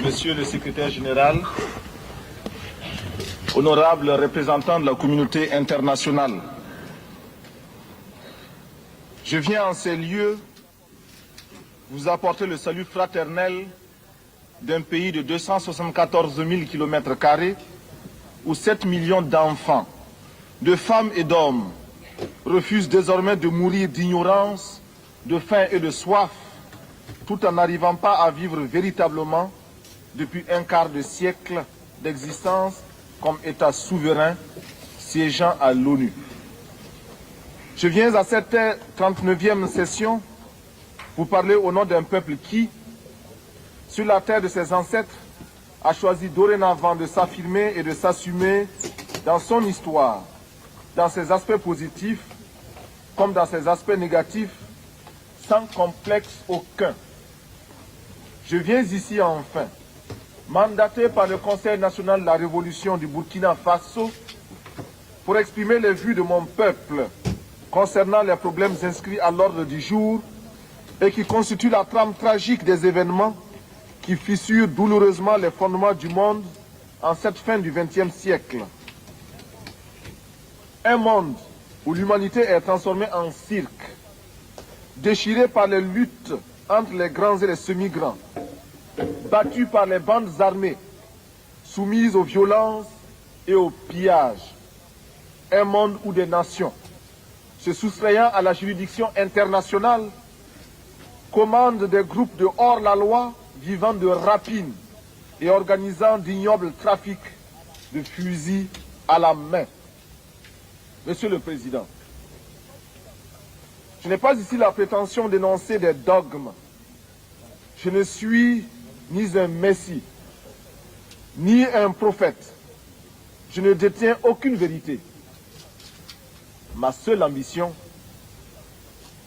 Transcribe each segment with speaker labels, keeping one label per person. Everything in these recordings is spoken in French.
Speaker 1: Monsieur le secrétaire général, honorables représentants de la communauté internationale, je viens en ces lieux vous apporter le salut fraternel d'un pays de 274 000 km² où 7 millions d'enfants, de femmes et d'hommes refusent désormais de mourir d'ignorance, de faim et de soif, tout en n'arrivant pas à vivre véritablement depuis un quart de siècle d'existence comme État souverain siégeant à l'ONU. Je viens à cette 39e session vous parler au nom d'un peuple qui, sur la terre de ses ancêtres, a choisi dorénavant de s'affirmer et de s'assumer dans son histoire, dans ses aspects positifs comme dans ses aspects négatifs, sans complexe aucun. Je viens ici enfin, mandaté par le Conseil national de la Révolution du Burkina Faso, pour exprimer les vues de mon peuple concernant les problèmes inscrits à l'ordre du jour et qui constituent la trame tragique des événements qui fissurent douloureusement les fondements du monde en cette fin du XXe siècle. Un monde où l'humanité est transformée en cirque, déchiré par les luttes entre les grands et les semi-grands, battu par les bandes armées, soumises aux violences et aux pillages. Un monde où des nations, se soustrayant à la juridiction internationale, commandent des groupes de hors-la-loi vivant de rapines et organisant d'ignobles trafics de fusils à la main. Monsieur le Président, je n'ai pas ici la prétention d'énoncer des dogmes. Je ne suis ni un messie, ni un prophète. Je ne détiens aucune vérité. Ma seule ambition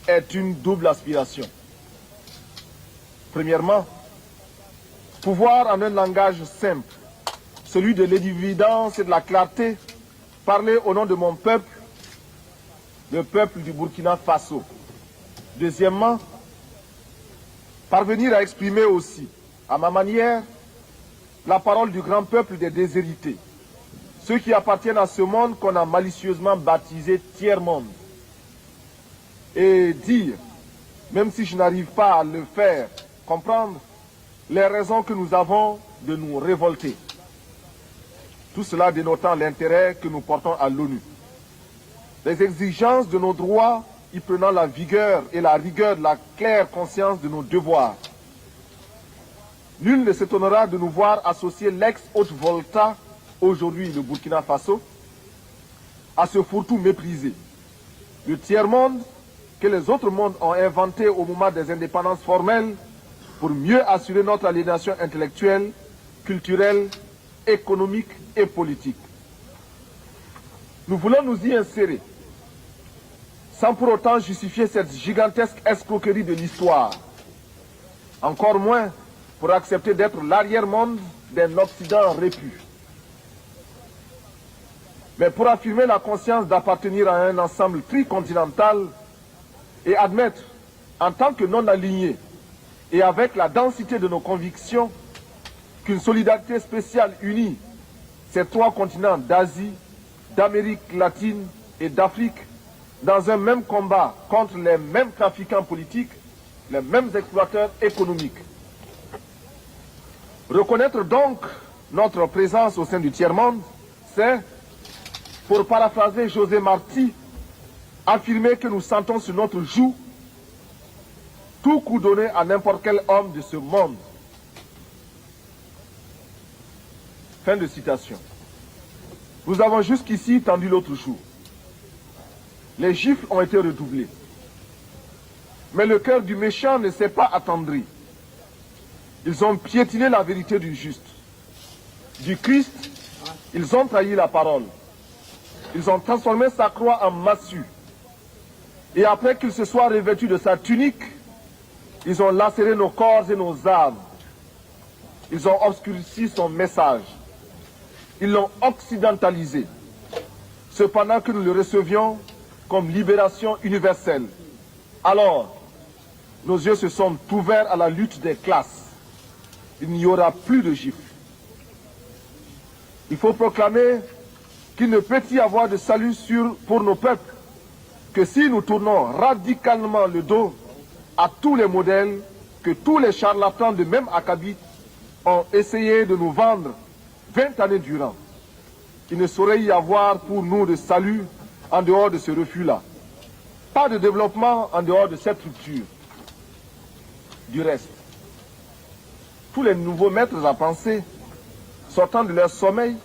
Speaker 1: est une double aspiration. Premièrement, pouvoir en un langage simple, celui de l'évidence et de la clarté, parler au nom de mon peuple, le peuple du Burkina Faso. Deuxièmement, parvenir à exprimer aussi, à ma manière, la parole du grand peuple des déshérités, ceux qui appartiennent à ce monde qu'on a malicieusement baptisé tiers-monde. Et dire, même si je n'arrive pas à le faire comprendre, les raisons que nous avons de nous révolter. Tout cela dénotant l'intérêt que nous portons à l'ONU. Les exigences de nos droits y prenant la vigueur et la rigueur de la claire conscience de nos devoirs. Nul ne s'étonnera de nous voir associer l'ex-Haute-Volta, aujourd'hui le Burkina Faso, à ce fourre-tout méprisé. Le tiers-monde que les autres mondes ont inventé au moment des indépendances formelles pour mieux assurer notre aliénation intellectuelle, culturelle, économique et politique. Nous voulons nous y insérer, sans pour autant justifier cette gigantesque escroquerie de l'histoire, encore moins pour accepter d'être l'arrière-monde d'un Occident répu. Mais pour affirmer la conscience d'appartenir à un ensemble tricontinental et admettre, en tant que non-alignés et avec la densité de nos convictions, qu'une solidarité spéciale unit ces trois continents d'Asie, d'Amérique latine et d'Afrique dans un même combat contre les mêmes trafiquants politiques, les mêmes exploiteurs économiques. Reconnaître donc notre présence au sein du tiers-monde, c'est, pour paraphraser José Marti, affirmer que nous sentons sur notre joue tout coup donné à n'importe quel homme de ce monde. Fin de citation. Nous avons jusqu'ici tendu l'autre jour. Les gifles ont été redoublés. Mais le cœur du méchant ne s'est pas attendri. Ils ont piétiné la vérité du juste. Du Christ, ils ont trahi la parole. Ils ont transformé sa croix en massue. Et après qu'il se soit revêtu de sa tunique, ils ont lacéré nos corps et nos âmes. Ils ont obscurci son message. Ils l'ont occidentalisé. Cependant que nous le recevions comme libération universelle. Alors, nos yeux se sont ouverts à la lutte des classes. il n'y aura plus de gifles. Il faut proclamer qu'il ne peut y avoir de salut pour nos peuples que si nous tournons radicalement le dos à tous les modèles que tous les charlatans de même acabit ont essayé de nous vendre 20 années durant. Il ne saurait y avoir pour nous de salut en dehors de ce refus-là. Pas de développement en dehors de cette rupture. Du reste, tous les nouveaux maîtres à penser, sortant de leur sommeil,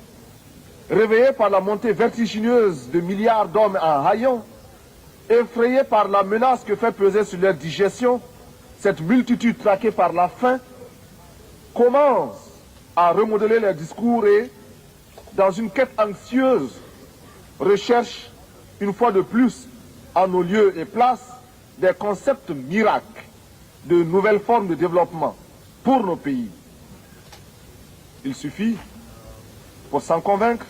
Speaker 1: réveillés par la montée vertigineuse de milliards d'hommes en haillons, effrayés par la menace que fait peser sur leur digestion cette multitude traquée par la faim, commencent à remodeler leurs discours et, dans une quête anxieuse, recherchent une fois de plus, en nos lieux et places, des concepts miracles de nouvelles formes de développement pour nos pays. Il suffit, pour s'en convaincre,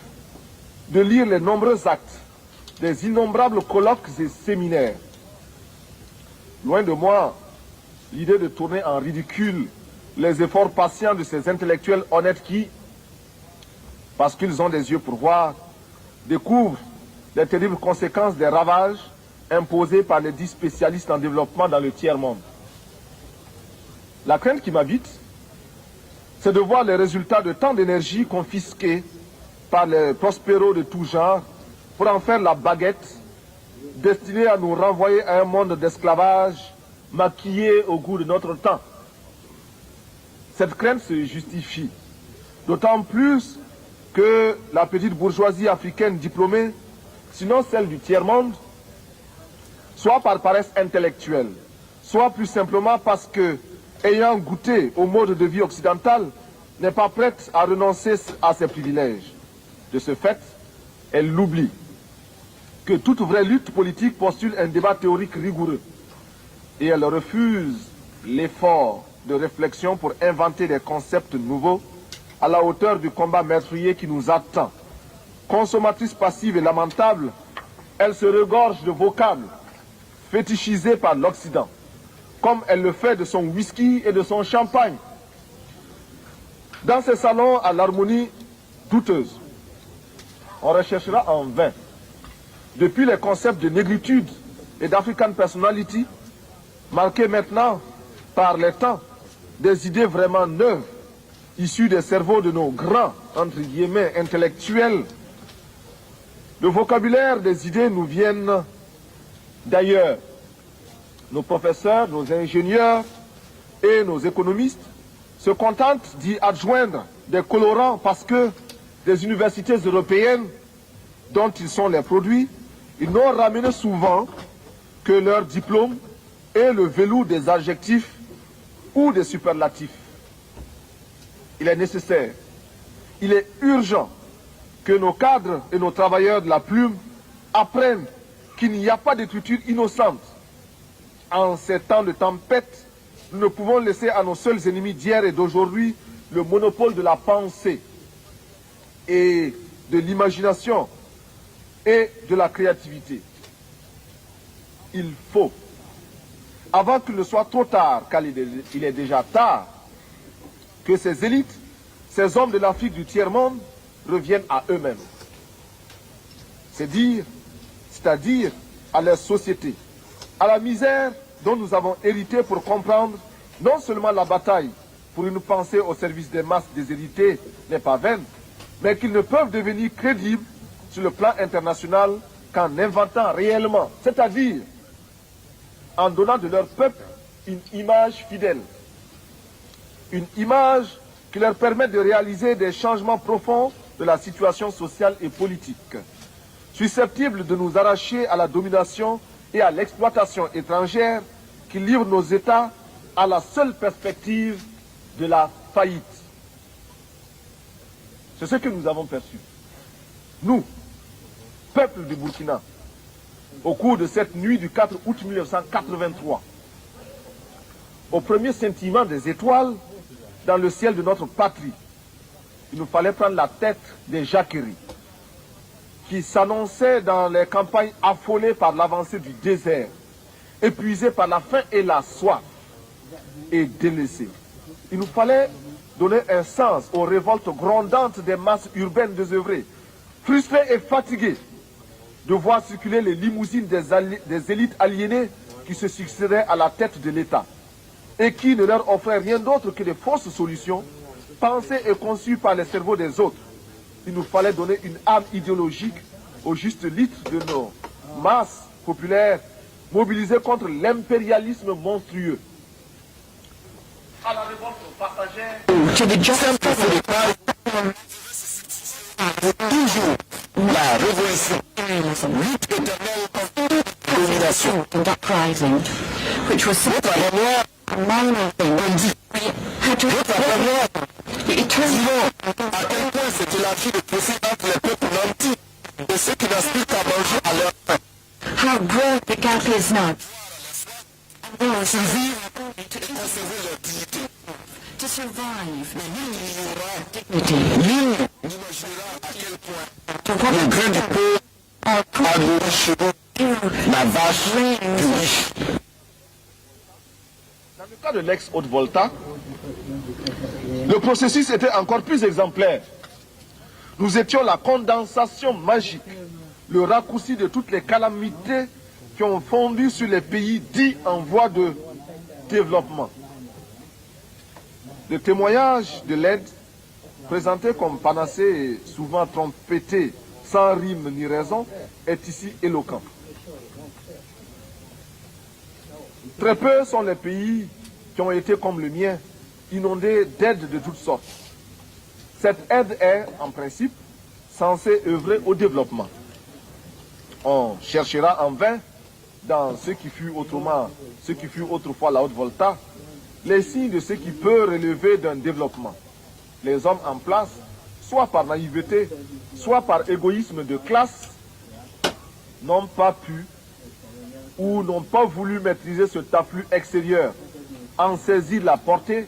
Speaker 1: de lire les nombreux actes des innombrables colloques et séminaires. Loin de moi l'idée de tourner en ridicule les efforts patients de ces intellectuels honnêtes qui, parce qu'ils ont des yeux pour voir, découvrent les terribles conséquences des ravages imposés par les 10 spécialistes en développement dans le tiers-monde. La crainte qui m'habite, c'est de voir les résultats de tant d'énergie confisquée par les prospéros de tout genre pour en faire la baguette destinée à nous renvoyer à un monde d'esclavage maquillé au goût de notre temps. Cette crainte se justifie, d'autant plus que la petite bourgeoisie africaine diplômée, sinon celle du tiers-monde, soit par paresse intellectuelle, soit plus simplement parce que, ayant goûté au mode de vie occidental, n'est pas prête à renoncer à ses privilèges. De ce fait, elle l'oublie que toute vraie lutte politique postule un débat théorique rigoureux et elle refuse l'effort de réflexion pour inventer des concepts nouveaux à la hauteur du combat meurtrier qui nous attend. Consommatrice passive et lamentable, elle se regorge de vocables fétichisés par l'Occident, comme elle le fait de son whisky et de son champagne. Dans ces salons à l'harmonie douteuse, on recherchera en vain, depuis les concepts de négritude et d'African personality, marqués maintenant par les temps, des idées vraiment neuves, issues des cerveaux de nos grands, entre guillemets, intellectuels. Le vocabulaire des idées nous viennent d'ailleurs. Nos professeurs, nos ingénieurs et nos économistes se contentent d'y adjoindre des colorants parce que des universités européennes dont ils sont les produits, ils n'ont ramené souvent que leur diplôme et le velours des adjectifs ou des superlatifs. Il est nécessaire, il est urgent que nos cadres et nos travailleurs de la plume apprennent qu'il n'y a pas d'écriture innocente. En ces temps de tempête, nous ne pouvons laisser à nos seuls ennemis d'hier et d'aujourd'hui le monopole de la pensée et de l'imagination et de la créativité. Il faut, avant qu'il ne soit trop tard, car il est déjà tard, que ces élites, ces hommes de l'Afrique du tiers-monde reviennent à eux-mêmes. C'est-à-dire à leur société, à la misère dont nous avons hérité pour comprendre non seulement la bataille pour une pensée au service des masses déshéritées n'est pas vaine, mais qu'ils ne peuvent devenir crédibles sur le plan international qu'en inventant réellement, c'est-à-dire en donnant de leur peuple une image fidèle, une image qui leur permet de réaliser des changements profonds de la situation sociale et politique, susceptibles de nous arracher à la domination et à l'exploitation étrangère qui livre nos États à la seule perspective de la faillite. C'est ce que nous avons perçu. Nous, peuple du Burkina, au cours de cette nuit du 4 août 1983, au premier scintillement des étoiles dans le ciel de notre patrie, il nous fallait prendre la tête des jacqueries qui s'annonçaient dans les campagnes affolées par l'avancée du désert, épuisées par la faim et la soif, et délaissées. Il nous fallait donner un sens aux révoltes grondantes des masses urbaines désœuvrées, frustrées et fatiguées de voir circuler les limousines des élites aliénées qui se succédaient à la tête de l'État et qui ne leur offraient rien d'autre que des fausses solutions pensées et conçues par les cerveaux des autres. Il nous fallait donner une âme idéologique au juste litre de nos masses populaires mobilisées contre l'impérialisme monstrueux. À la révolte passagère,
Speaker 2: toujours la révolution, lutte éternelle contre la domination, which was notre première, à quel point c'était la vie de procès entre les peuples nantis et ceux qui n'aspirent qu'à manger à leur faim. How great the gap is now. Survivre et conserver leur dignité. To survive, dignity. Nul n'imaginera à quel point le grain du pauvre a nourri chez vous la vache du riche.
Speaker 1: Dans le cas de l'ex-Haute-Volta, le processus était encore plus exemplaire. Nous étions la condensation magique, le raccourci de toutes les calamités qui ont fondu sur les pays dits en voie de développement. Le témoignage de l'aide, présenté comme panacée et souvent trompetté, sans rime ni raison, est ici éloquent. Très peu sont les pays qui ont été comme le mien, inondés d'aides de toutes sortes. Cette aide est, en principe, censée œuvrer au développement. On cherchera en vain, dans ce qui fut autrefois la Haute-Volta, les signes de ce qui peut relever d'un développement. Les hommes en place, soit par naïveté, soit par égoïsme de classe, n'ont pas pu ou n'ont pas voulu maîtriser ce afflux extérieur, en saisir la portée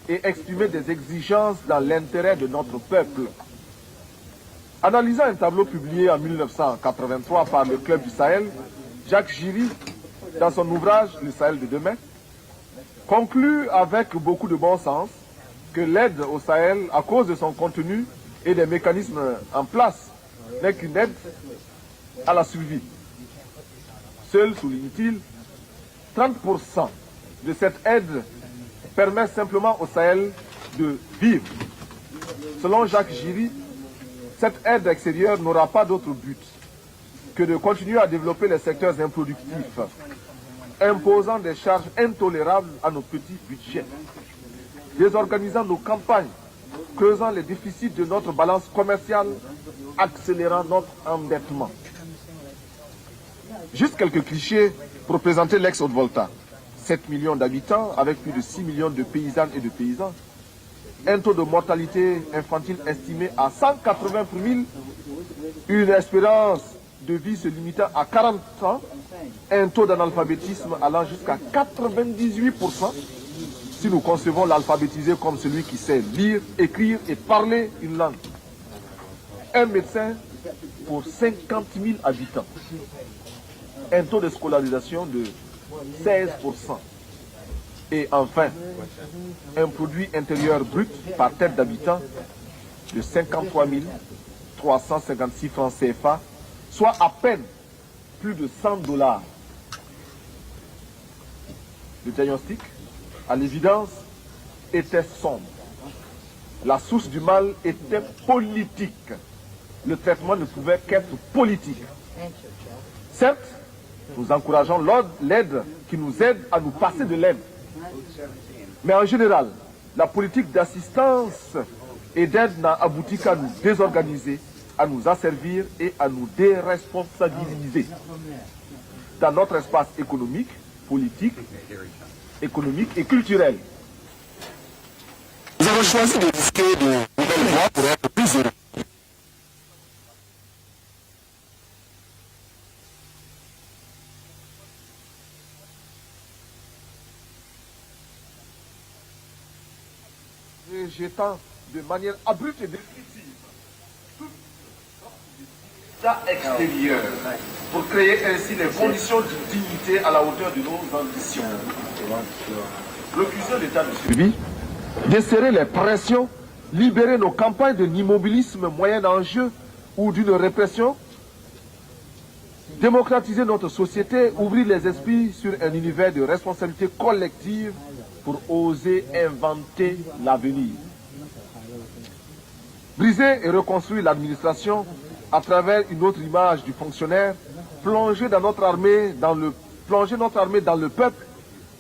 Speaker 1: et exprimer des exigences dans l'intérêt de notre peuple. Analysant un tableau publié en 1983 par le Club du Sahel, Jacques Giry, dans son ouvrage Le Sahel de demain, conclut avec beaucoup de bon sens que l'aide au Sahel, à cause de son contenu et des mécanismes en place, n'est qu'une aide à la survie. Seul, souligne-t-il, 30% de cette aide permet simplement au Sahel de vivre. Selon Jacques Giry, cette aide extérieure n'aura pas d'autre but que de continuer à développer les secteurs improductifs, imposant des charges intolérables à nos petits budgets, désorganisant nos campagnes, creusant les déficits de notre balance commerciale, accélérant notre endettement. Juste quelques clichés pour présenter l'ex-Haute-Volta. 7 millions d'habitants avec plus de 6 millions de paysannes et de paysans. Un taux de mortalité infantile estimé à 180 pour 1000. Une espérance de vie se limitant à 40 ans. Un taux d'analphabétisme allant jusqu'à 98%. Si nous concevons l'alphabétisé comme celui qui sait lire, écrire et parler une langue. Un médecin pour 50 000 habitants. Un taux de scolarisation de 16%. Et enfin, un produit intérieur brut par tête d'habitant de 53 356 francs CFA, soit à peine plus de 100 $. Le diagnostic, à l'évidence, était sombre. La source du mal était politique. Le traitement ne pouvait qu'être politique. Certes, nous encourageons l'aide qui nous aide à nous passer de l'aide. Mais en général, la politique d'assistance et d'aide n'a abouti qu'à nous désorganiser, à nous asservir et à nous déresponsabiliser. Dans notre espace économique, politique, économique et culturel.
Speaker 2: Nous avons choisi de risquer de nouvelles voies pour être plus heureux.
Speaker 1: Rejetant de manière abrupte et définitive toute état extérieur pour créer ainsi les conditions de dignité à la hauteur de nos ambitions. Refuser l'état de survie desserrer les pressions, libérer nos campagnes d'un immobilisme moyen enjeu ou d'une répression, démocratiser notre société, ouvrir les esprits sur un univers de responsabilité collective pour oser inventer l'avenir. Briser et reconstruire l'administration à travers une autre image du fonctionnaire, plonger notre armée dans le peuple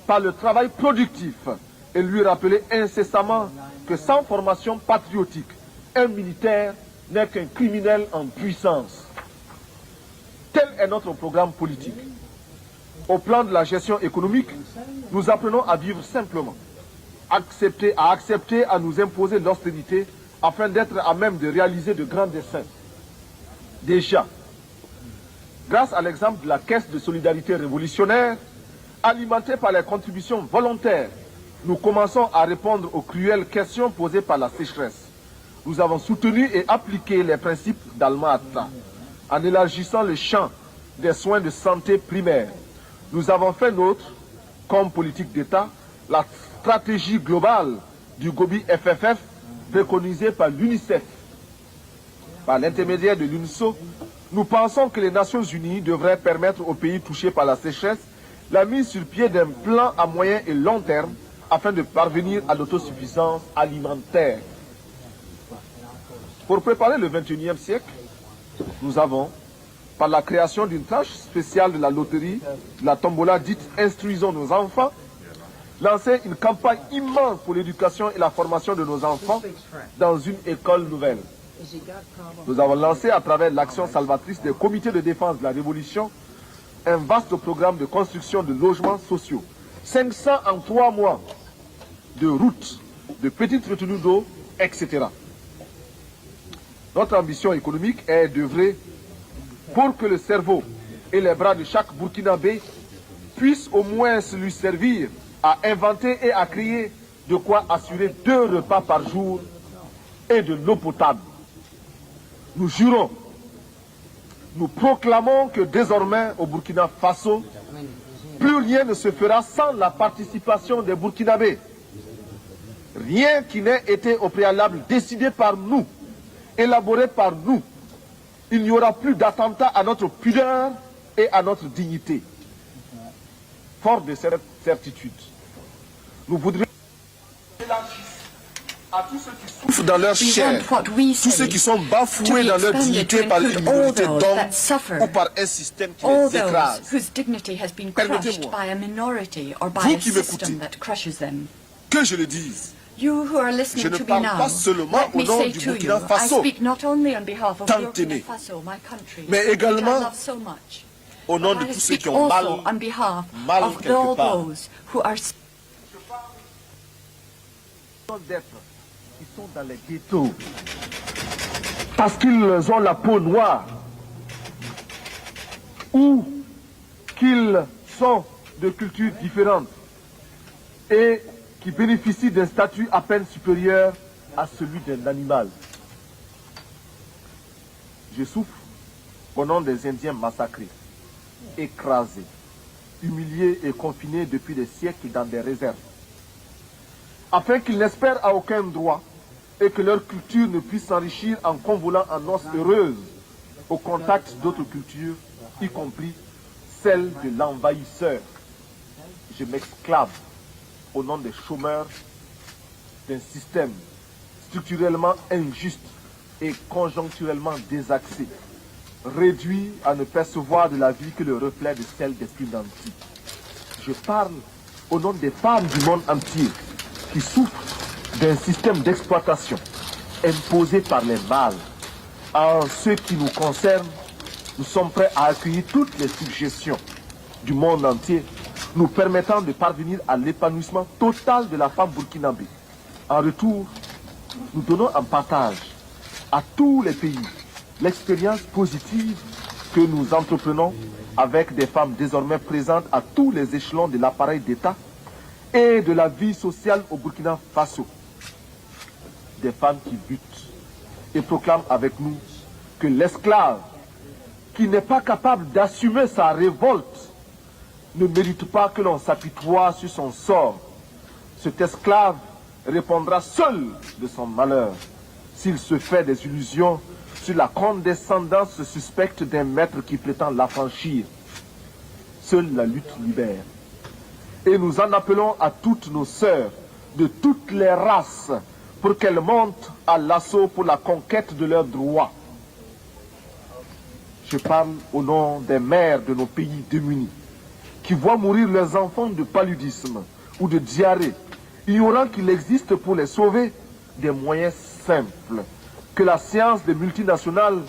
Speaker 1: par le travail productif et lui rappeler incessamment que sans formation patriotique, un militaire n'est qu'un criminel en puissance. Tel est notre programme politique. Au plan de la gestion économique, nous apprenons à vivre simplement, à accepter à nous imposer l'austérité afin d'être à même de réaliser de grands desseins. Déjà, grâce à l'exemple de la Caisse de solidarité révolutionnaire, alimentée par les contributions volontaires, nous commençons à répondre aux cruelles questions posées par la sécheresse. Nous avons soutenu et appliqué les principes d'Alma-Ata en élargissant le champ des soins de santé primaires. Nous avons fait nôtre, comme politique d'État, la stratégie globale du Gobi FFF préconisée par l'UNICEF. Par l'intermédiaire de l'UNSO, nous pensons que les Nations Unies devraient permettre aux pays touchés par la sécheresse la mise sur pied d'un plan à moyen et long terme afin de parvenir à l'autosuffisance alimentaire. Pour préparer le XXIe siècle, nous avons, par la création d'une tranche spéciale de la loterie, de la tombola dite « Instruisons nos enfants », lancé une campagne immense pour l'éducation et la formation de nos enfants dans une école nouvelle. Nous avons lancé à travers l'action salvatrice des comités de défense de la Révolution un vaste programme de construction de logements sociaux. 500 en 3 mois, de routes, de petites retenues d'eau, etc. Notre ambition économique est d'œuvrer pour que le cerveau et les bras de chaque Burkinabé puissent au moins lui servir à inventer et à créer de quoi assurer 2 repas par jour et de l'eau potable. Nous jurons, nous proclamons que désormais au Burkina Faso, plus rien ne se fera sans la participation des Burkinabés. Rien qui n'ait été au préalable décidé par nous, élaboré par nous. Il n'y aura plus d'attentat à notre pudeur et à notre dignité. Fort de cette certitude, nous voudrions à tous ceux qui souffrent dans leur chair, tous ceux qui sont bafoués dans leur dignité par une minorité d'hommes ou par un système qui les écrase. Permettez-moi, vous qui m'écoutez, que je le dise. Je ne parle pas seulement au nom du Burkina Faso, tant aimé, mais également au nom de tous ceux qui ont mal quelque part. Qui sont dans les ghettos parce qu'ils ont la peau noire ou qu'ils sont de cultures différentes et qui bénéficient d'un statut à peine supérieur à celui d'un animal. Je souffre au nom des Indiens massacrés, écrasés, humiliés et confinés depuis des siècles dans des réserves, afin qu'ils n'espèrent à aucun droit et que leur culture ne puisse s'enrichir en convolant en noces heureuses au contact d'autres cultures, y compris celle de l'envahisseur. Je m'exclame au nom des chômeurs d'un système structurellement injuste et conjoncturellement désaxé, réduit à ne percevoir de la vie que le reflet de celle des plus nantis. Je parle au nom des femmes du monde entier qui souffrent d'un système d'exploitation imposé par les mâles. En ce qui nous concerne, nous sommes prêts à accueillir toutes les suggestions du monde entier nous permettant de parvenir à l'épanouissement total de la femme burkinabé. En retour, nous donnons en partage à tous les pays l'expérience positive que nous entreprenons avec des femmes désormais présentes à tous les échelons de l'appareil d'État et de la vie sociale au Burkina Faso. Des femmes qui luttent et proclament avec nous que l'esclave qui n'est pas capable d'assumer sa révolte ne mérite pas que l'on s'apitoie sur son sort. Cet esclave répondra seul de son malheur s'il se fait des illusions sur la condescendance suspecte d'un maître qui prétend l'affranchir. Seule la lutte libère. Et nous en appelons à toutes nos sœurs de toutes les races pour qu'elles montent à l'assaut pour la conquête de leurs droits. Je parle au nom des mères de nos pays démunis qui voient mourir leurs enfants de paludisme ou de diarrhée, ignorant qu'il existe pour les sauver des moyens simples que la science des multinationales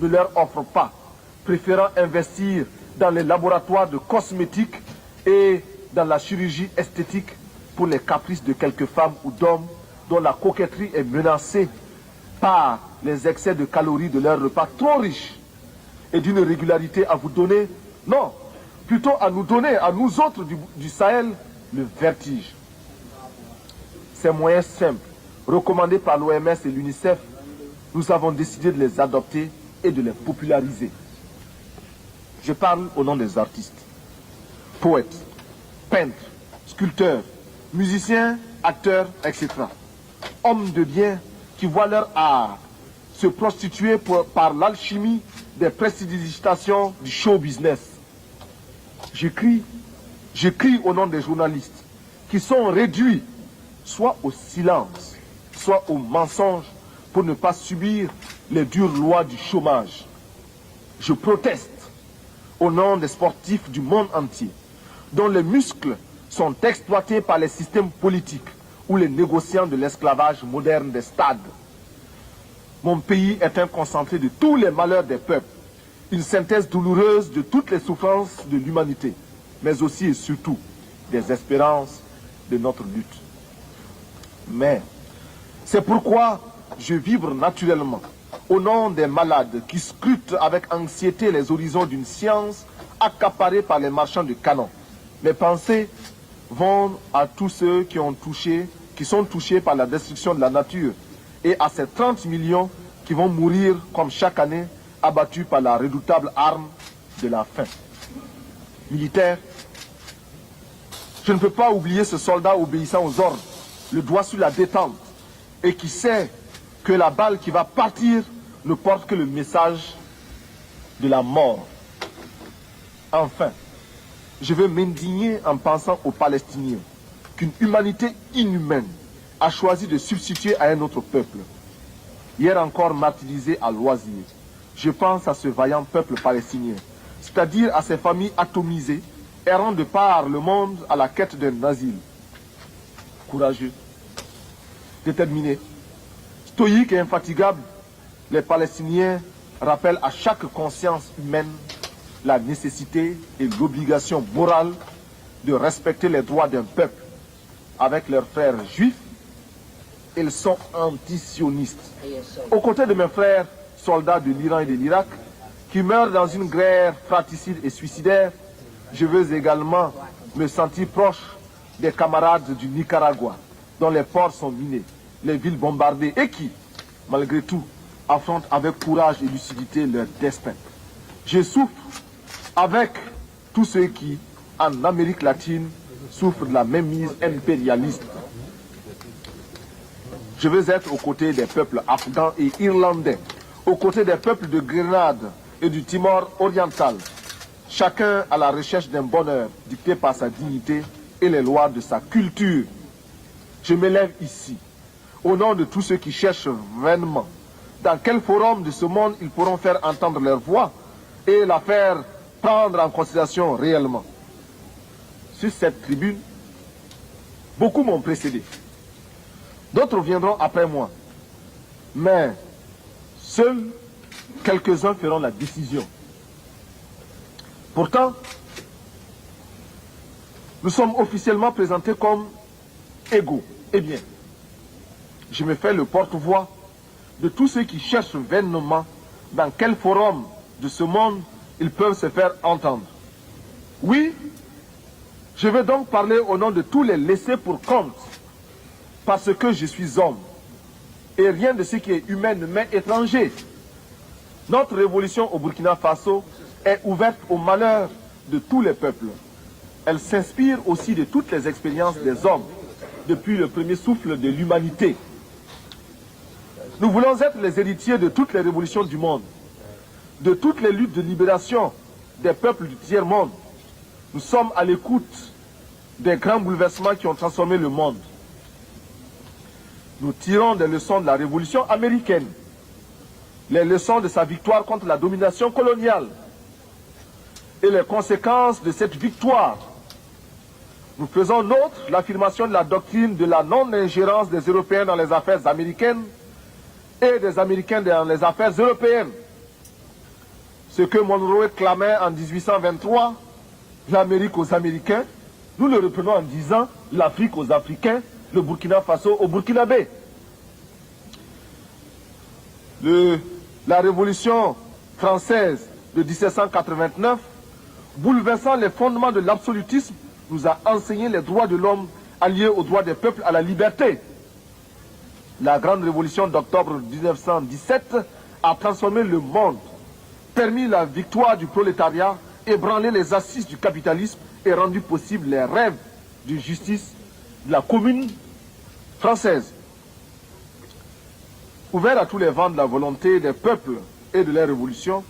Speaker 1: ne leur offre pas, préférant investir dans les laboratoires de cosmétiques et dans la chirurgie esthétique pour les caprices de quelques femmes ou d'hommes dont la coquetterie est menacée par les excès de calories de leurs repas trop riches et d'une régularité à vous donner, non, plutôt à nous donner, à nous autres du Sahel, le vertige. Ces moyens simples, recommandés par l'OMS et l'UNICEF, nous avons décidé de les adopter et de les populariser. Je parle au nom des artistes, poètes, peintres, sculpteurs, musiciens, acteurs, etc. Hommes de bien qui voient leur art se prostituer par l'alchimie des prestidigitations du show business. J'écris au nom des journalistes qui sont réduits soit au silence, soit au mensonge pour ne pas subir les dures lois du chômage. Je proteste au nom des sportifs du monde entier dont les muscles sont exploités par les systèmes politiques ou les négociants de l'esclavage moderne des stades. Mon pays est un concentré de tous les malheurs des peuples, une synthèse douloureuse de toutes les souffrances de l'humanité, mais aussi et surtout des espérances de notre lutte. Mais c'est pourquoi je vibre naturellement au nom des malades qui scrutent avec anxiété les horizons d'une science accaparée par les marchands de canons. Mes pensées vont à tous ceux qui sont touchés par la destruction de la nature et à ces 30 millions qui vont mourir comme chaque année abattus par la redoutable arme de la faim. Militaire, je ne peux pas oublier ce soldat obéissant aux ordres, le doigt sur la détente, et qui sait que la balle qui va partir ne porte que le message de la mort. Enfin, je veux m'indigner en pensant aux Palestiniens qu'une humanité inhumaine a choisi de substituer à un autre peuple. Hier encore martyrisé à loisir, je pense à ce vaillant peuple palestinien, c'est-à-dire à ces familles atomisées, errant de par le monde à la quête d'un asile. Courageux, déterminés, stoïques et infatigables, les Palestiniens rappellent à chaque conscience humaine la nécessité et l'obligation morale de respecter les droits d'un peuple. Avec leurs frères juifs, ils sont anti-sionistes. Aux côtés de mes frères soldats de l'Iran et de l'Irak, qui meurent dans une guerre fratricide et suicidaire, je veux également me sentir proche des camarades du Nicaragua, dont les ports sont minés, les villes bombardées et qui, malgré tout, affrontent avec courage et lucidité leur destin. Je souffre avec tous ceux qui, en Amérique latine, souffrent de la même mise impérialiste. Je veux être aux côtés des peuples afghans et irlandais, aux côtés des peuples de Grenade et du Timor oriental, chacun à la recherche d'un bonheur dicté par sa dignité et les lois de sa culture. Je m'élève ici, au nom de tous ceux qui cherchent vainement dans quel forum de ce monde ils pourront faire entendre leur voix et la faire prendre en considération réellement. Sur cette tribune, beaucoup m'ont précédé. D'autres viendront après moi. Mais seuls quelques-uns feront la décision. Pourtant, nous sommes officiellement présentés comme égaux. Eh bien, je me fais le porte-voix de tous ceux qui cherchent vainement dans quel forum de ce monde ils peuvent se faire entendre. Oui, je vais donc parler au nom de tous les laissés pour compte, parce que je suis homme, et rien de ce qui est humain ne m'est étranger. Notre révolution au Burkina Faso est ouverte au malheur de tous les peuples. Elle s'inspire aussi de toutes les expériences des hommes, depuis le premier souffle de l'humanité. Nous voulons être les héritiers de toutes les révolutions du monde, de toutes les luttes de libération des peuples du tiers-monde. Nous sommes à l'écoute des grands bouleversements qui ont transformé le monde. Nous tirons des leçons de la révolution américaine, les leçons de sa victoire contre la domination coloniale et les conséquences de cette victoire. Nous faisons nôtre l'affirmation de la doctrine de la non-ingérence des Européens dans les affaires américaines et des Américains dans les affaires européennes. Ce que Monroe clamait en 1823, l'Amérique aux Américains, nous le reprenons en disant l'Afrique aux Africains, le Burkina Faso aux Burkinabés. La révolution française de 1789, bouleversant les fondements de l'absolutisme, nous a enseigné les droits de l'homme alliés aux droits des peuples à la liberté. La grande révolution d'octobre 1917 a transformé le monde, permis la victoire du prolétariat, ébranlé les assises du capitalisme et rendu possible les rêves de justice de la commune française. Ouvert à tous les vents de la volonté des peuples et de leur révolution,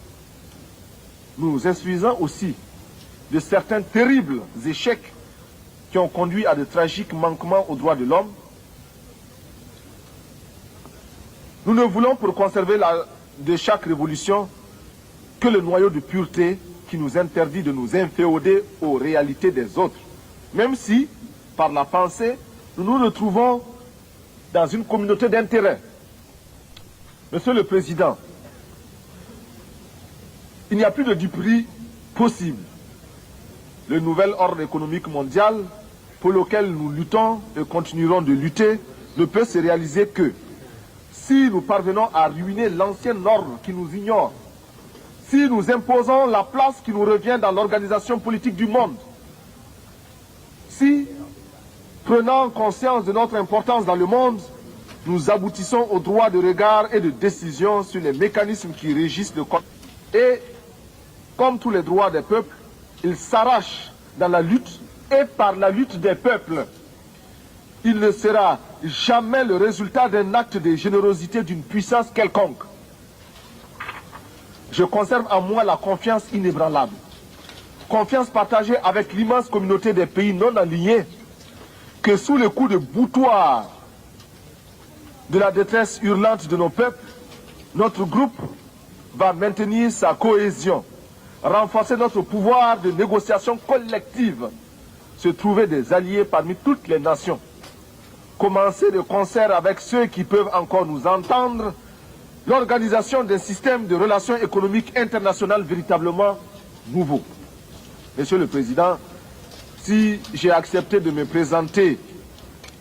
Speaker 1: nous nous instruisons aussi de certains terribles échecs qui ont conduit à de tragiques manquements aux droits de l'homme. Nous ne voulons pour conserver de chaque révolution que le noyau de pureté qui nous interdit de nous inféoder aux réalités des autres, même si, par la pensée, nous nous retrouvons dans une communauté d'intérêts. Monsieur le Président, il n'y a plus de duperie possible. Le nouvel ordre économique mondial pour lequel nous luttons et continuerons de lutter ne peut se réaliser que si nous parvenons à ruiner l'ancien ordre qui nous ignore, si nous imposons la place qui nous revient dans l'organisation politique du monde, si, prenant conscience de notre importance dans le monde, nous aboutissons au droit de regard et de décision sur les mécanismes qui régissent le corps. Et, comme tous les droits des peuples, ils s'arrachent dans la lutte et par la lutte des peuples. Il ne sera jamais le résultat d'un acte de générosité d'une puissance quelconque. Je conserve en moi la confiance inébranlable. Confiance partagée avec l'immense communauté des pays non alignés que sous le coup de boutoir de la détresse hurlante de nos peuples, notre groupe va maintenir sa cohésion, renforcer notre pouvoir de négociation collective, se trouver des alliés parmi toutes les nations, commencer de concert avec ceux qui peuvent encore nous entendre, l'organisation d'un système de relations économiques internationales véritablement nouveau. Monsieur le Président, si j'ai accepté de me présenter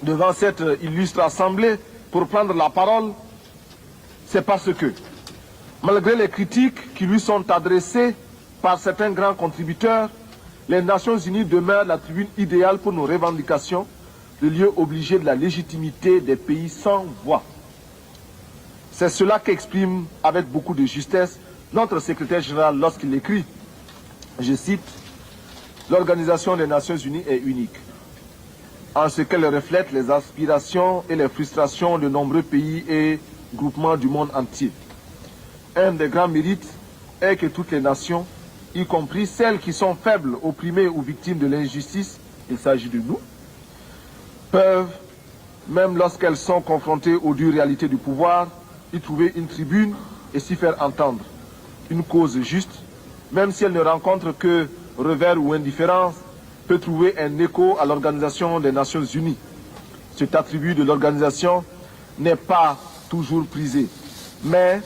Speaker 1: devant cette illustre assemblée pour prendre la parole, c'est parce que, malgré les critiques qui lui sont adressées par certains grands contributeurs, les Nations Unies demeurent la tribune idéale pour nos revendications, le lieu obligé de la légitimité des pays sans voix. C'est cela qu'exprime avec beaucoup de justesse notre secrétaire général lorsqu'il écrit, je cite, « L'Organisation des Nations Unies est unique, en ce qu'elle reflète les aspirations et les frustrations de nombreux pays et groupements du monde entier. Un des grands mérites est que toutes les nations, y compris celles qui sont faibles, opprimées ou victimes de l'injustice, il s'agit de nous, peuvent, même lorsqu'elles sont confrontées aux dures réalités du pouvoir, y trouver une tribune et s'y faire entendre. Une cause juste, même si elle ne rencontre que revers ou indifférence, peut trouver un écho à l'Organisation des Nations Unies. Cet attribut de l'organisation n'est pas toujours prisé, mais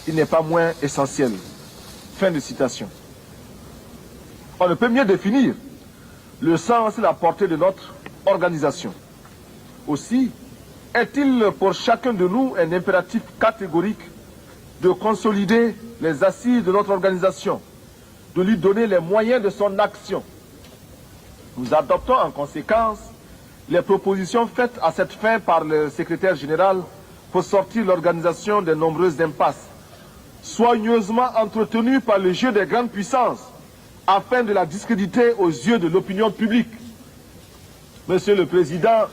Speaker 1: il n'est pas moins essentiel. » Fin de citation. On ne peut mieux définir le sens et la portée de notre organisation. Aussi, est-il pour chacun de nous un impératif catégorique de consolider les assises de notre organisation, de lui donner les moyens de son action. Nous adoptons en conséquence les propositions faites à cette fin par le secrétaire général pour sortir l'organisation des nombreuses impasses, soigneusement entretenues par le jeu des grandes puissances, afin de la discréditer aux yeux de l'opinion publique. Monsieur le Président,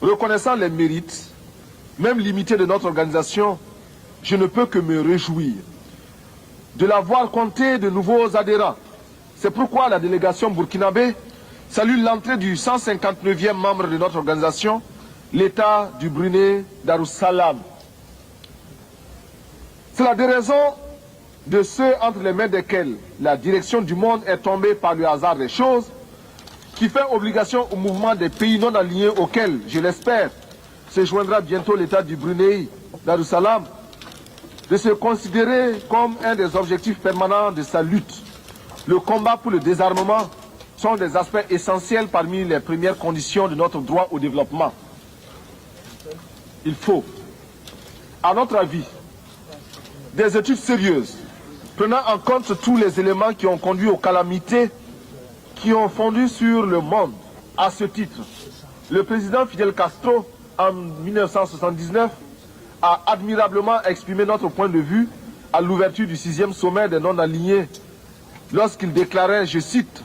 Speaker 1: Reconnaissant les mérites, même limités de notre organisation, je ne peux que me réjouir de la voir compter de nouveaux adhérents. C'est pourquoi la délégation burkinabé salue l'entrée du 159e membre de notre organisation, l'État du Brunei Darussalam. C'est la déraison de ceux entre les mains desquels la direction du monde est tombée par le hasard des choses, qui fait obligation au mouvement des pays non alignés auxquels, je l'espère, se joindra bientôt l'État du Brunei Darussalam, de se considérer comme un des objectifs permanents de sa lutte. Le combat pour le désarmement sont des aspects essentiels parmi les premières conditions de notre droit au développement. Il faut, à notre avis, des études sérieuses, prenant en compte tous les éléments qui ont conduit aux calamités qui ont fondu sur le monde. À ce titre, le président Fidel Castro, en 1979, a admirablement exprimé notre point de vue à l'ouverture du 6e sommet des non-alignés, lorsqu'il déclarait, je cite,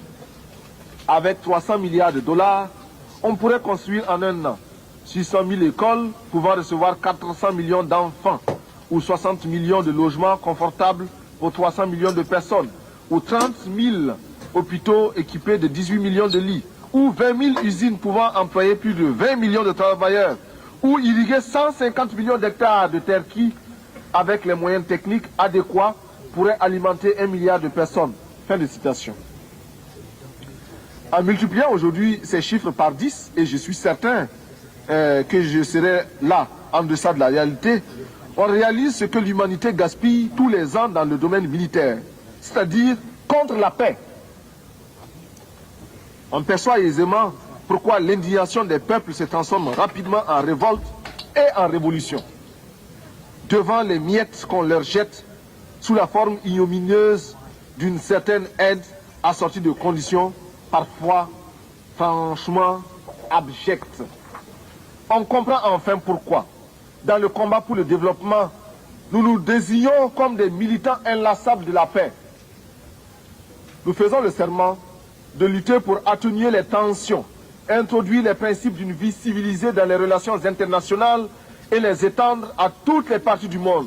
Speaker 1: « Avec 300 milliards de dollars, on pourrait construire en un an 600 000 écoles pouvant recevoir 400 millions d'enfants, ou 60 millions de logements confortables pour 300 millions de personnes, ou 30 000 hôpitaux équipés de 18 millions de lits, ou 20 000 usines pouvant employer plus de 20 millions de travailleurs, ou irriguer 150 millions d'hectares de terre qui, avec les moyens techniques adéquats, pourraient alimenter 1 milliard de personnes. » Fin de citation. En multipliant aujourd'hui ces chiffres par 10, et je suis certain que je serai là, en deçà de la réalité, on réalise ce que l'humanité gaspille tous les ans dans le domaine militaire, c'est-à-dire contre la paix. On perçoit aisément pourquoi l'indignation des peuples se transforme rapidement en révolte et en révolution, devant les miettes qu'on leur jette sous la forme ignominieuse d'une certaine aide assortie de conditions parfois franchement abjectes. On comprend enfin pourquoi, dans le combat pour le développement, nous nous désignons comme des militants inlassables de la paix. Nous faisons le serment de lutter pour atténuer les tensions, introduire les principes d'une vie civilisée dans les relations internationales et les étendre à toutes les parties du monde,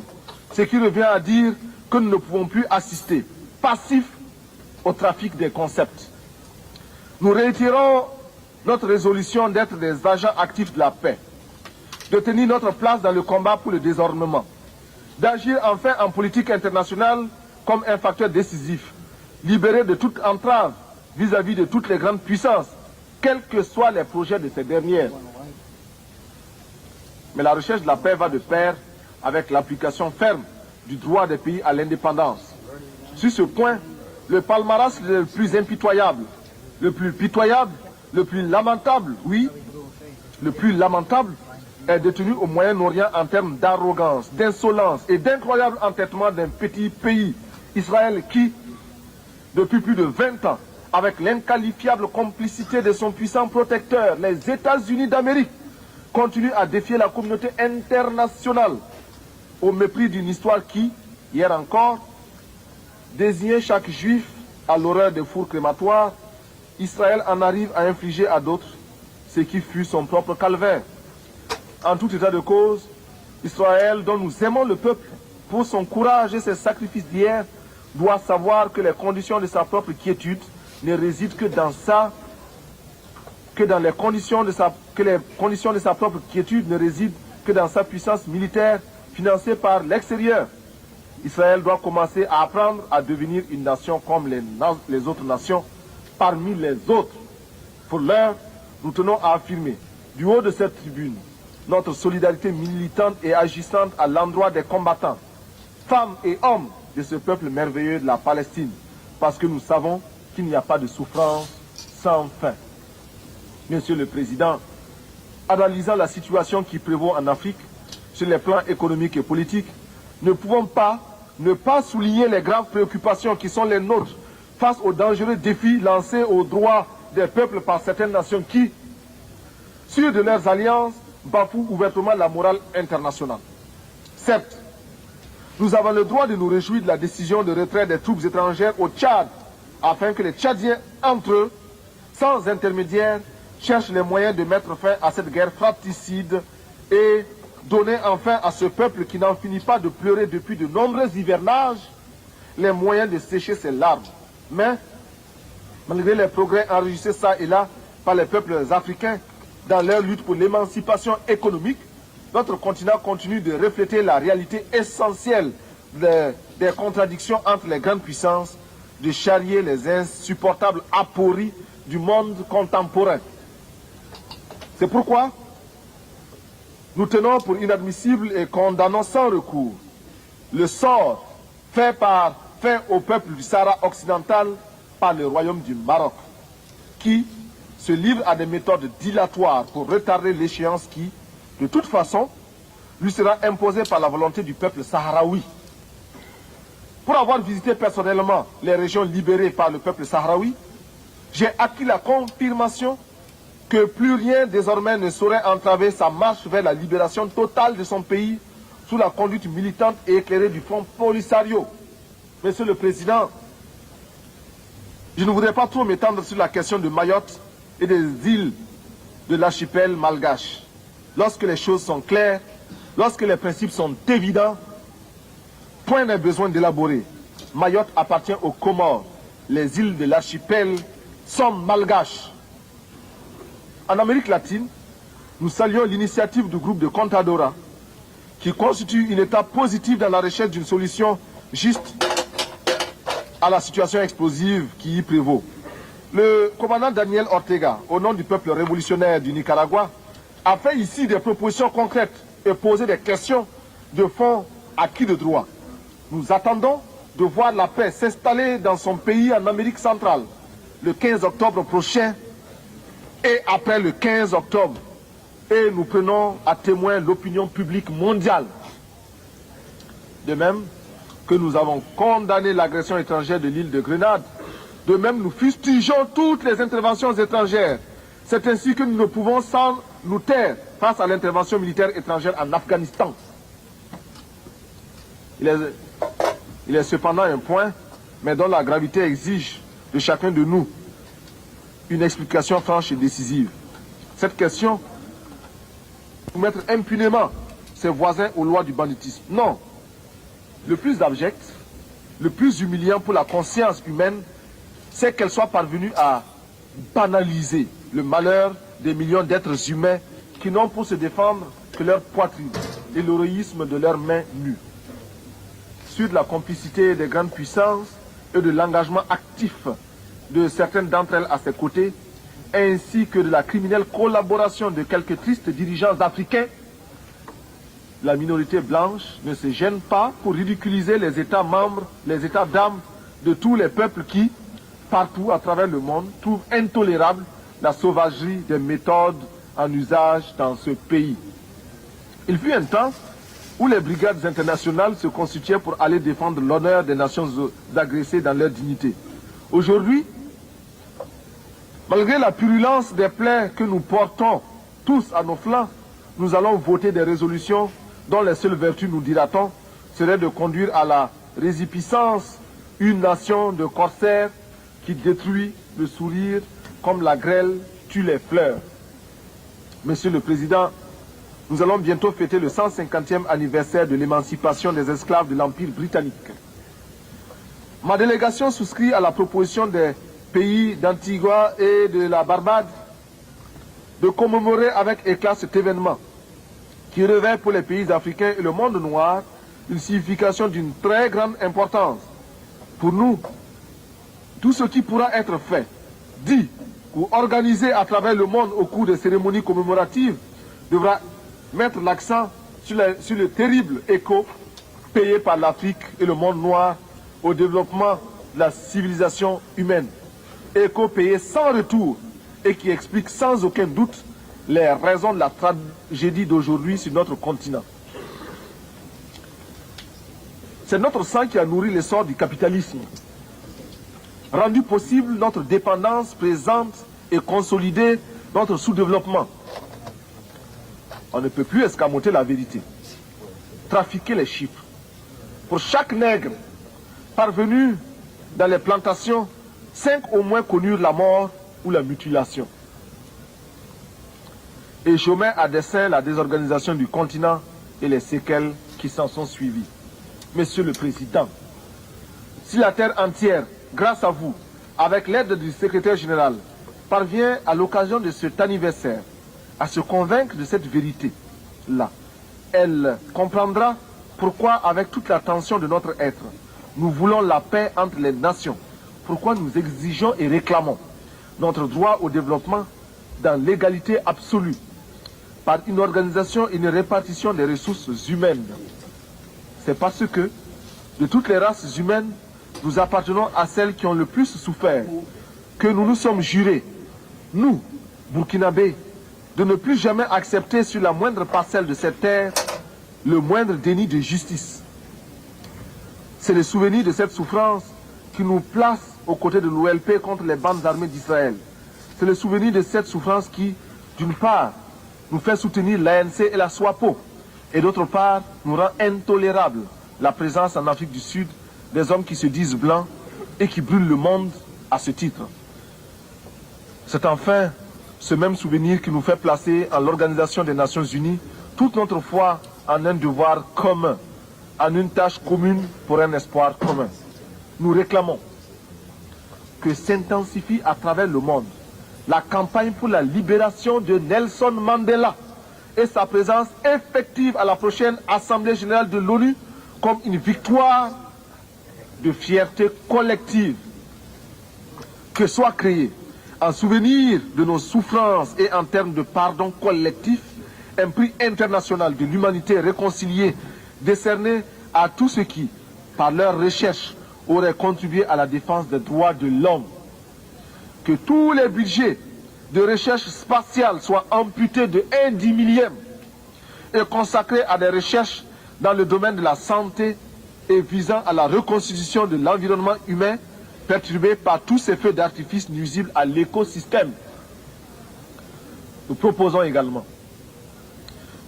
Speaker 1: ce qui revient à dire que nous ne pouvons plus assister, passifs, au trafic des concepts. Nous réitérons notre résolution d'être des agents actifs de la paix, de tenir notre place dans le combat pour le désarmement, d'agir enfin en politique internationale comme un facteur décisif, libéré de toute entrave vis-à-vis de toutes les grandes puissances, quels que soient les projets de ces dernières. Mais la recherche de la paix va de pair avec l'application ferme du droit des pays à l'indépendance. Sur ce point, le palmarès le plus impitoyable, le plus pitoyable, le plus lamentable, oui, le plus lamentable, est détenu au Moyen-Orient en termes d'arrogance, d'insolence et d'incroyable entêtement d'un petit pays, Israël, qui, depuis plus de 20 ans, avec l'inqualifiable complicité de son puissant protecteur, les États-Unis d'Amérique, continue à défier la communauté internationale au mépris d'une histoire qui, hier encore, désignait chaque juif à l'horreur des fours crématoires. Israël en arrive à infliger à d'autres ce qui fut son propre calvaire. En tout état de cause, Israël, dont nous aimons le peuple pour son courage et ses sacrifices d'hier, doit savoir que les conditions de sa propre quiétude ne résident que dans les conditions de sa propre quiétude ne résident que dans sa puissance militaire financée par l'extérieur. Israël doit commencer à apprendre à devenir une nation comme les autres nations, parmi les autres. Pour l'heure, nous tenons à affirmer, du haut de cette tribune, notre solidarité militante et agissante à l'endroit des combattants, femmes et hommes de ce peuple merveilleux de la Palestine, parce que nous savons qu'il n'y a pas de souffrance sans fin. Monsieur le Président, analysant la situation qui prévaut en Afrique, sur les plans économiques et politiques, ne pouvons pas ne pas souligner les graves préoccupations qui sont les nôtres face aux dangereux défis lancés aux droits des peuples par certaines nations qui, sûres de leurs alliances, bafouent ouvertement la morale internationale. Certes, nous avons le droit de nous réjouir de la décision de retrait des troupes étrangères au Tchad, afin que les Tchadiens, entre eux, sans intermédiaire, cherche les moyens de mettre fin à cette guerre fratricide et donner enfin à ce peuple qui n'en finit pas de pleurer depuis de nombreux hivernages les moyens de sécher ses larmes. Mais, malgré les progrès enregistrés ça et là par les peuples africains dans leur lutte pour l'émancipation économique, notre continent continue de refléter la réalité essentielle des contradictions entre les grandes puissances, de charrier les insupportables apories du monde contemporain. C'est pourquoi nous tenons pour inadmissible et condamnons sans recours le sort fait au peuple du Sahara occidental par le royaume du Maroc, qui se livre à des méthodes dilatoires pour retarder l'échéance qui, de toute façon, lui sera imposée par la volonté du peuple sahraoui. Pour avoir visité personnellement les régions libérées par le peuple sahraoui, j'ai acquis la confirmation que plus rien désormais ne saurait entraver sa marche vers la libération totale de son pays sous la conduite militante et éclairée du Front Polisario. Monsieur le Président, je ne voudrais pas trop m'étendre sur la question de Mayotte et des îles de l'archipel malgache. Lorsque les choses sont claires, lorsque les principes sont évidents, point n'est besoin d'élaborer. Mayotte appartient aux Comores. Les îles de l'archipel sont malgaches. En Amérique latine, nous saluons l'initiative du groupe de Contadora, qui constitue une étape positive dans la recherche d'une solution juste à la situation explosive qui y prévaut. Le commandant Daniel Ortega, au nom du peuple révolutionnaire du Nicaragua, a fait ici des propositions concrètes et posé des questions de fond à qui de droit. Nous attendons de voir la paix s'installer dans son pays en Amérique centrale le 15 octobre prochain et après le 15 octobre. Et nous prenons à témoin l'opinion publique mondiale. De même que nous avons condamné l'agression étrangère de l'île de Grenade, de même nous fustigeons toutes les interventions étrangères. C'est ainsi que nous ne pouvons sans nous taire face à l'intervention militaire étrangère en Afghanistan. Il est cependant un point, mais dont la gravité exige de chacun de nous une explication franche et décisive. Cette question, soumettre impunément ses voisins aux lois du banditisme. Non. Le plus abject, le plus humiliant pour la conscience humaine, c'est qu'elle soit parvenue à banaliser le malheur des millions d'êtres humains qui n'ont pour se défendre que leur poitrine et l'héroïsme de leurs mains nues. Sur de la complicité des grandes puissances et de l'engagement actif de certaines d'entre elles à ses côtés, ainsi que de la criminelle collaboration de quelques tristes dirigeants africains, la minorité blanche ne se gêne pas pour ridiculiser les États membres, les États d'âme de tous les peuples qui, partout à travers le monde, trouvent intolérable la sauvagerie des méthodes en usage dans ce pays. Il fut un temps où les brigades internationales se constituaient pour aller défendre l'honneur des nations agressées dans leur dignité. Aujourd'hui, malgré la purulence des plaies que nous portons tous à nos flancs, nous allons voter des résolutions dont les seules vertus, nous dira-t-on, seraient de conduire à la résipiscence une nation de corsaires qui détruit le sourire comme la grêle tue les fleurs. Monsieur le Président, nous allons bientôt fêter le 150e anniversaire de l'émancipation des esclaves de l'Empire britannique. Ma délégation souscrit à la proposition des pays d'Antigua et de la Barbade de commémorer avec éclat cet événement qui revêt pour les pays africains et le monde noir une signification d'une très grande importance. Pour nous, tout ce qui pourra être fait, dit ou organisé à travers le monde au cours des cérémonies commémoratives devra mettre l'accent sur le terrible écho payé par l'Afrique et le monde noir au développement de la civilisation humaine. Écho payé sans retour et qui explique sans aucun doute les raisons de la tragédie d'aujourd'hui sur notre continent. C'est notre sang qui a nourri l'essor du capitalisme, rendu possible notre dépendance présente et consolidé notre sous-développement. On ne peut plus escamoter la vérité, trafiquer les chiffres. Pour chaque nègre parvenu dans les plantations, 5 au moins connurent la mort ou la mutilation. et je mets à dessein la désorganisation du continent et les séquelles qui s'en sont suivies. Monsieur le Président, si la terre entière, grâce à vous, avec l'aide du secrétaire général, parvient à l'occasion de cet anniversaire à se convaincre de cette vérité-là, elle comprendra pourquoi, avec toute la tension de notre être, nous voulons la paix entre les nations, pourquoi nous exigeons et réclamons notre droit au développement dans l'égalité absolue, par une organisation et une répartition des ressources humaines. C'est parce que, de toutes les races humaines, nous appartenons à celles qui ont le plus souffert, que nous nous sommes jurés, nous, Burkinabés, de ne plus jamais accepter sur la moindre parcelle de cette terre le moindre déni de justice. C'est le souvenir de cette souffrance qui nous place aux côtés de l'OLP contre les bandes armées d'Israël. C'est le souvenir de cette souffrance qui, d'une part, nous fait soutenir l'ANC et la SWAPO, et d'autre part, nous rend intolérable la présence en Afrique du Sud des hommes qui se disent blancs et qui brûlent le monde à ce titre. C'est enfin ce même souvenir qui nous fait placer en l'Organisation des Nations Unies toute notre foi en un devoir commun, en une tâche commune pour un espoir commun. Nous réclamons que s'intensifie à travers le monde la campagne pour la libération de Nelson Mandela et sa présence effective à la prochaine Assemblée générale de l'ONU comme une victoire de fierté collective. Que soit créé, en souvenir de nos souffrances et en termes de pardon collectif, un prix international de l'humanité réconciliée décerné à tous ceux qui, par leur recherche, auraient contribué à la défense des droits de l'homme. Que tous les budgets de recherche spatiale soient amputés de 1/10 et consacrés à des recherches dans le domaine de la santé et visant à la reconstitution de l'environnement humain perturbé par tous ces feux d'artifice nuisibles à l'écosystème. Nous proposons également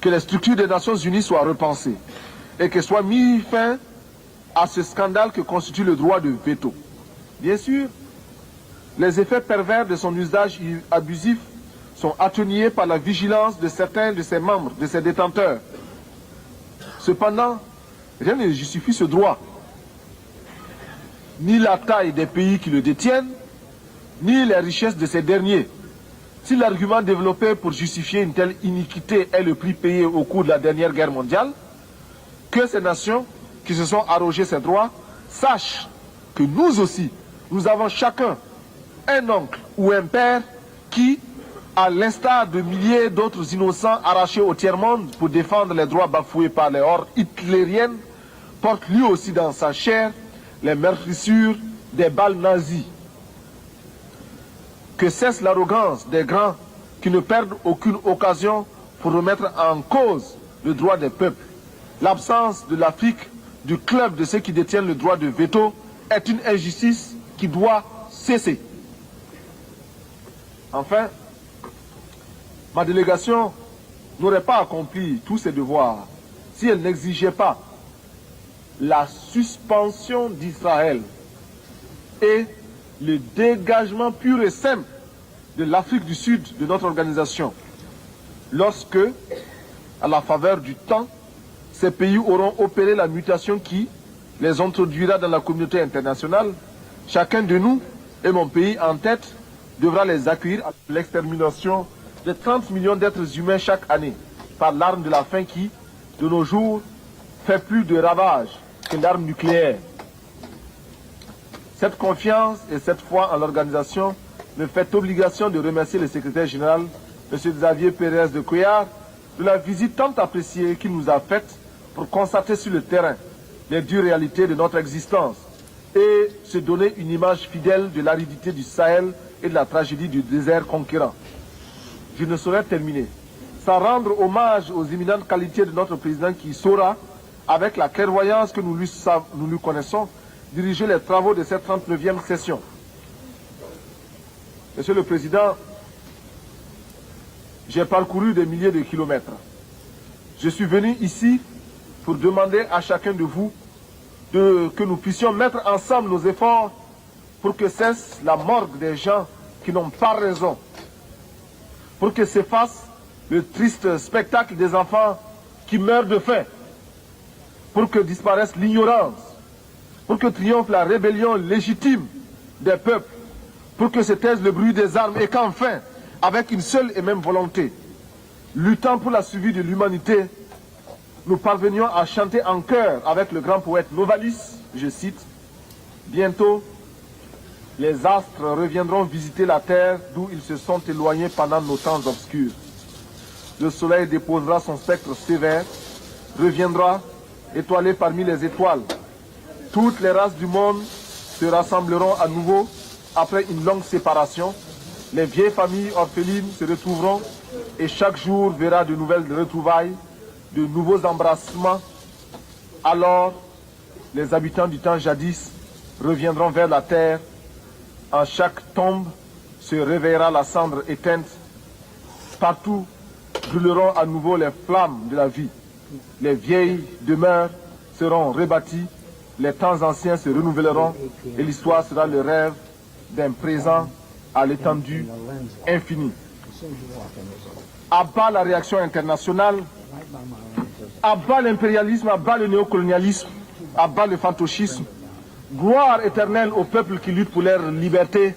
Speaker 1: que les structures des Nations Unies soient repensées et que soit mis fin à ce scandale que constitue le droit de veto. Bien sûr, les effets pervers de son usage abusif sont atténués par la vigilance de certains de ses membres, de ses détenteurs. Cependant, rien ne justifie ce droit. Ni la taille des pays qui le détiennent, ni les richesses de ces derniers. Si l'argument développé pour justifier une telle iniquité est le prix payé au cours de la dernière guerre mondiale, que ces nations qui se sont arrogées ces droits sachent que nous aussi, nous avons chacun un oncle ou un père qui, à l'instar de milliers d'autres innocents arrachés au tiers-monde pour défendre les droits bafoués par les hordes hitlériennes, porte lui aussi dans sa chair les meurtrissures des balles nazies. Que cesse l'arrogance des grands qui ne perdent aucune occasion pour remettre en cause le droit des peuples. L'absence de l'Afrique du club de ceux qui détiennent le droit de veto est une injustice qui doit cesser. Enfin, ma délégation n'aurait pas accompli tous ses devoirs si elle n'exigeait pas la suspension d'Israël et le dégagement pur et simple de l'Afrique du Sud de notre organisation, lorsque, à la faveur du temps, ces pays auront opéré la mutation qui les introduira dans la communauté internationale. Chacun de nous, et mon pays en tête, devra les accueillir à l'extermination de 30 millions d'êtres humains chaque année par l'arme de la faim qui, de nos jours, fait plus de ravages que l'arme nucléaire. Cette confiance et cette foi en l'organisation me fait obligation de remercier le secrétaire général, M. Xavier Pérez de Cuellar, de la visite tant appréciée qu'il nous a faite pour constater sur le terrain les dures réalités de notre existence et se donner une image fidèle de l'aridité du Sahel et de la tragédie du désert conquérant. Je ne saurais terminer sans rendre hommage aux éminentes qualités de notre président qui saura, avec la clairvoyance que nous lui connaissons, diriger les travaux de cette 39e session. Monsieur le Président, j'ai parcouru des milliers de kilomètres. Je suis venu ici pour demander à chacun de vous que nous puissions mettre ensemble nos efforts pour que cesse la morgue des gens qui n'ont pas raison, pour que s'efface le triste spectacle des enfants qui meurent de faim, pour que disparaisse l'ignorance, pour que triomphe la rébellion légitime des peuples, pour que se taise le bruit des armes et qu'enfin, avec une seule et même volonté, luttant pour la survie de l'humanité, nous parvenions à chanter en chœur avec le grand poète Novalis, je cite, « Bientôt, les astres reviendront visiter la terre d'où ils se sont éloignés pendant nos temps obscurs. Le soleil déposera son spectre sévère, reviendra étoilé parmi les étoiles. Toutes les races du monde se rassembleront à nouveau après une longue séparation. Les vieilles familles orphelines se retrouveront et chaque jour verra de nouvelles retrouvailles, de nouveaux embrassements. Alors, les habitants du temps jadis reviendront vers la terre. En chaque tombe se réveillera la cendre éteinte. Partout brûleront à nouveau les flammes de la vie. Les vieilles demeures seront rebâties, les temps anciens se renouvelleront et l'histoire sera le rêve d'un présent à l'étendue infinie. À bas la réaction internationale, à bas l'impérialisme, à bas le néocolonialisme, à bas le fantoschisme. Gloire éternelle aux peuples qui luttent pour leur liberté.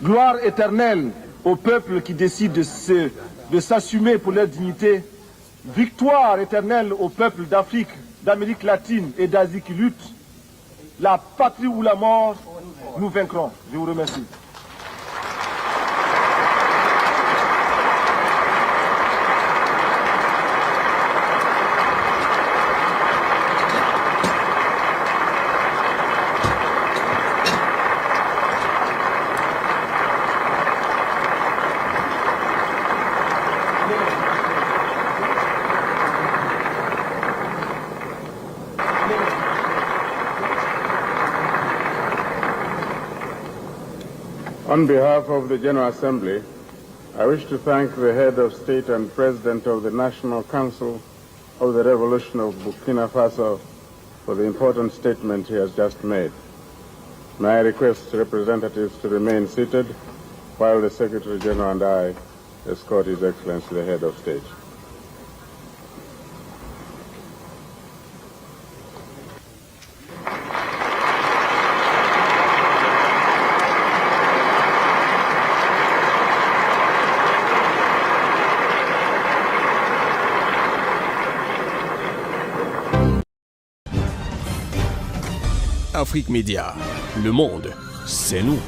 Speaker 1: Gloire éternelle aux peuples qui décident de s'assumer pour leur dignité. Victoire éternelle aux peuples d'Afrique, d'Amérique latine et d'Asie qui luttent. La patrie ou la mort, nous vaincrons. Je vous remercie.
Speaker 3: On behalf of the General Assembly, I wish to thank the Head of State and President of the National Council of the Revolution of Burkina Faso for the important statement he has just made. May I request representatives to remain seated while the Secretary General and I escort His Excellency the Head of State.
Speaker 4: Afrique Média, le monde, c'est nous.